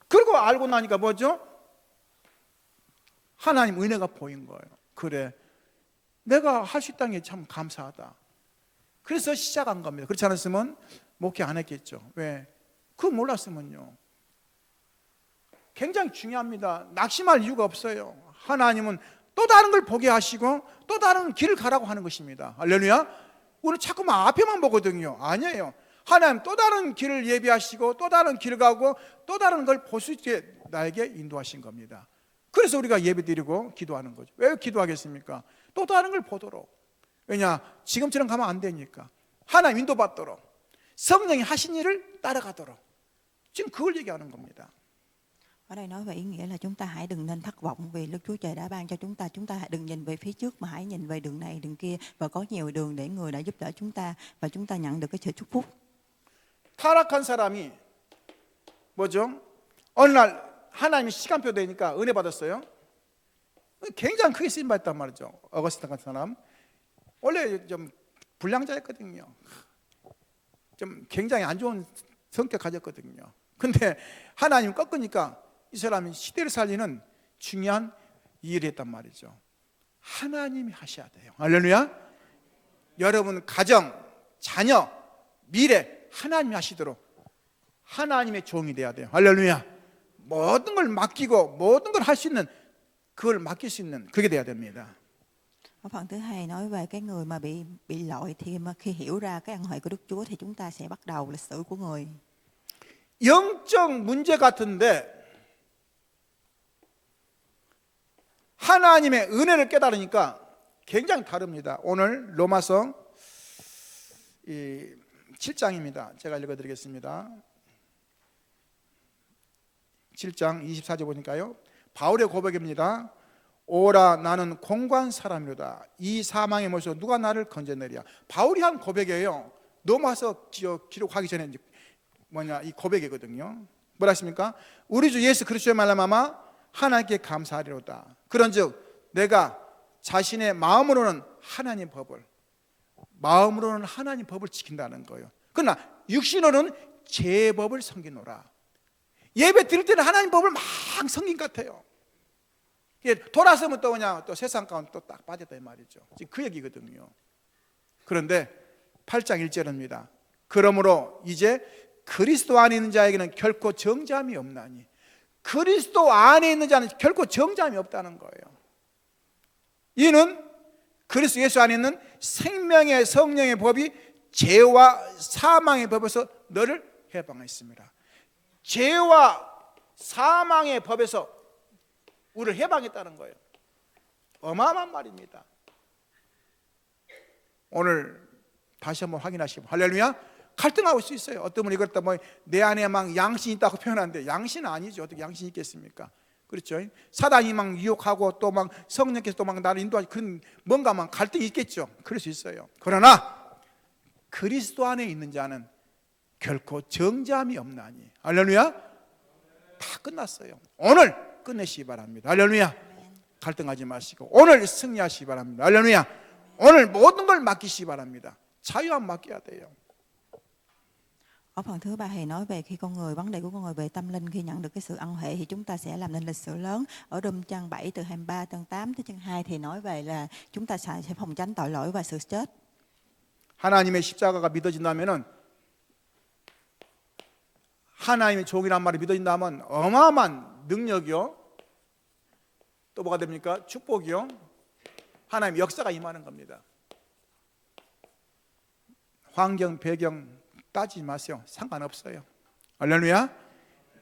그리고 알고 나니까 뭐죠? 하나님 은혜가 보인 거예요. 그래, 내가 할 수 있다는 게 참 감사하다. 그래서 시작한 겁니다. 그렇지 않았으면 목회 안 했겠죠. 왜? 그거 몰랐으면요. 굉장히 중요합니다. 낙심할 이유가 없어요. 하나님은 또 다른 걸 보게 하시고 또 다른 길을 가라고 하는 것입니다. 할렐루야. 우리는 자꾸만 앞에만 보거든요. 아니에요. 하나님 또 다른 길을 예비하시고 또 다른 길을 가고 또 다른 걸 볼 수 있게 나에게 인도하신 겁니다. 그래서 우리가 예배드리고 기도하는 거죠. 왜 기도하겠습니까? 또 다른 걸 보도록. 왜냐? 지금처럼 가면 안 되니까. 하나님 인도받도록, 성령이 하신 일을 따라가도록. 지금 그걸 얘기하는 겁니다. Ở đây nói về ý nghĩa là chúng ta hãy đừng nên thất vọng vì Đức Chúa Trời đã ban cho chúng ta. Chúng ta đừng nhìn về phía trước mà hãy nhìn về đường này, đường kia, và có nhiều đường để người đã giúp đỡ chúng ta và chúng ta nhận được cái sự chúc phúc. 타락한 사람이 뭐죠? 어느 날 하나님이 시간표 되니까 은혜 받았어요. 굉장히 크게 쓰임 받았단 말이죠. 어거스틴 같은 사람. 원래 좀 불량자였거든요. 좀 굉장히 안 좋은 성격 가졌거든요. 근데 하나님 꺾으니까 이 사람이 시대를 살리는 중요한 일을 했단 말이죠. 하나님이 하셔야 돼요. 할렐루야. 여러분 가정, 자녀, 미래 하나님이 하시도록 하나님의 종이 돼야 돼요. 할렐루야. 모든 걸 맡기고 모든 걸 할 수 있는, 그걸 맡길 수 있는 그게 돼야 됩니다. Ở phần thứ hai nói về cái người mà bị lội, thì mà khi hiểu ra cái ân huệ của Đức Chúa thì chúng ta sẽ bắt đầu lịch sử của người. 영적 문제 같은데 하나님의 은혜를 깨달으니까 굉장히 다릅니다. 오늘 로마서 7장입니다. 제가 읽어드리겠습니다. 7장 24절 보니까요, 바울의 고백입니다. 오라 나는 공고한 사람이로다. 이 사망의 몸에서 누가 나를 건져내랴. 바울이 한 고백이에요. 넘어와서 기록하기 전에 이 고백이거든요. 뭐라 했습니까? 우리 주 예수 그리스도의 말미암아 하나님께 감사하리로다. 그런즉 내가 자신의 마음으로는 하나님 법을 지킨다는 거예요. 그러나 육신으로는 제 법을 섬기노라. 예배 드릴 때는 하나님 법을 막 섬긴 것 같아요. 돌아서면 또 그냥 또 세상 가운데 또 딱 빠졌다 이 말이죠. 지금 그 얘기거든요. 그런데 8장 1절입니다. 그러므로 이제 그리스도 안에 있는 자에게는 결코 정죄함이 없나니. 그리스도 안에 있는 자는 결코 정죄함이 없다는 거예요. 이는 그리스도 예수 안에 있는 생명의 성령의 법이 죄와 사망의 법에서 너를 해방했습니다. 죄와 사망의 법에서 우리를 해방했다는 거예요. 어마어마한 말입니다. 오늘 다시 한번 확인하시고 할렐루야. 갈등하고 있을 수 있어요. 어떤 분이 그렇다 내 안에 막 양심이 있다고 표현하는데 양심은 아니죠. 어떻게 양심이 있겠습니까? 그렇죠. 사단이 막 유혹하고 또 막 성령께서 또 막 나를 인도하지, 그런 뭔가 막 갈등이 있겠죠. 그럴 수 있어요. 그러나 그리스도 안에 있는 자는 결코 정죄함이 없나니. 할렐루야. 다 끝났어요. 오늘 끝내시기 바랍니다. 할렐루야. 갈등하지 마시고 오늘 승리하시기 바랍니다. 할렐루야. 오늘 모든 걸 맡기시기 바랍니다. 자유함 맡겨야 돼요. Ở phần thứ ba thầy nói về khi con người, vấn đề của con người về tâm linh khi nhận được cái sự ân huệ thì chúng ta sẽ làm nên lịch sử lớn. Ở Roma trang 7 từ 23 trang 8 tới trang 2 thì nói về là chúng ta sẽ phòng tránh tội lỗi và sự chết. 하나님의 십자가가 믿어진다면은, 하나님의 종이란 말이 믿어진다면 어마어마한 능력이요, 또 뭐가 됩니까? 축복이요, 하나님의 역사가 임하는 겁니다. 환경, 배경 따지지 마세요. 상관없어요. 할렐루야.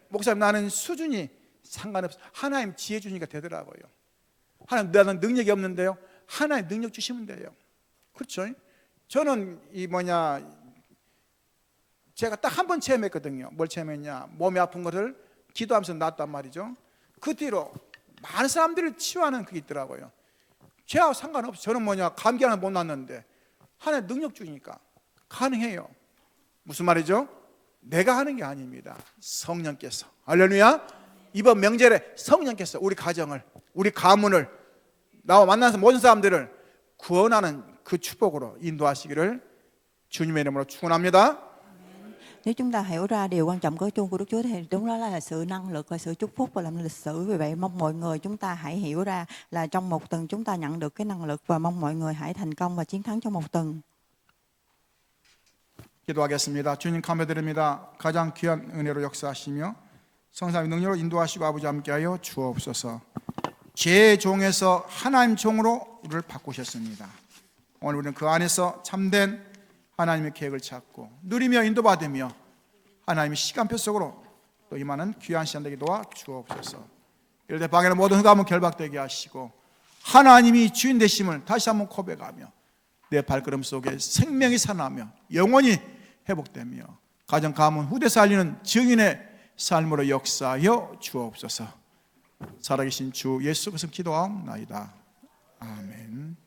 목사님 나는 수준이 상관없어요. 하나님 지혜 주니까 되더라고요. 하나님 나는 능력이 없는데요, 하나님 능력 주시면 돼요. 그렇죠? 저는 제가 딱 한 번 체험했거든요. 뭘 체험했냐, 몸이 아픈 것을 기도하면서 낫단 말이죠. 그 뒤로 많은 사람들을 치유하는 그게 있더라고요. 죄하고 상관없어요. 저는 감기 하나 못 낫는데 하나님 능력 주니까 가능해요. 무슨 말이죠? 내가 하는 게 아닙니다. 성령께서. 할렐루야. 이번 명절에 성령께서 우리 가정을, 우리 가문을, 나와 만나서 모든 사람들을 구원하는 그 축복으로 인도하시기를 주님의 이름으로 축원합니다. Nếu chúng ta hiểu ra điều quan trọng của chung của Đức Chúa thì đúng đó là sự năng lực và sự chúc phúc và làm lịch sử. Vì vậy mong mọi người chúng ta hãy hiểu ra là trong một tuần chúng ta nhận được cái năng lực, và mong mọi người hãy thành công và chiến thắng trong một tuần. 기도하겠습니다. 주님 감사드립니다. 가장 귀한 은혜로 역사하시며 성삼위 능력으로 인도하시고 아버지 함께하여 주옵소서. 죄의 종에서 하나님 종으로 우리를 바꾸셨습니다. 오늘 우리는 그 안에서 참된 하나님의 계획을 찾고 누리며 인도받으며 하나님의 시간표 속으로 또 임하는 귀한 시간 되게 도와 주옵소서. 이럴 때 방해는 모든 흑암은 결박되게 하시고 하나님이 주인 되심을 다시 한번 고백하며 내 발걸음 속에 생명이 살아나며 영원히 회복되며 가정 가문 후대 살리는 증인의 삶으로 역사하여 주옵소서. 살아계신 주 예수 그리스도 기도하옵나이다. 아멘.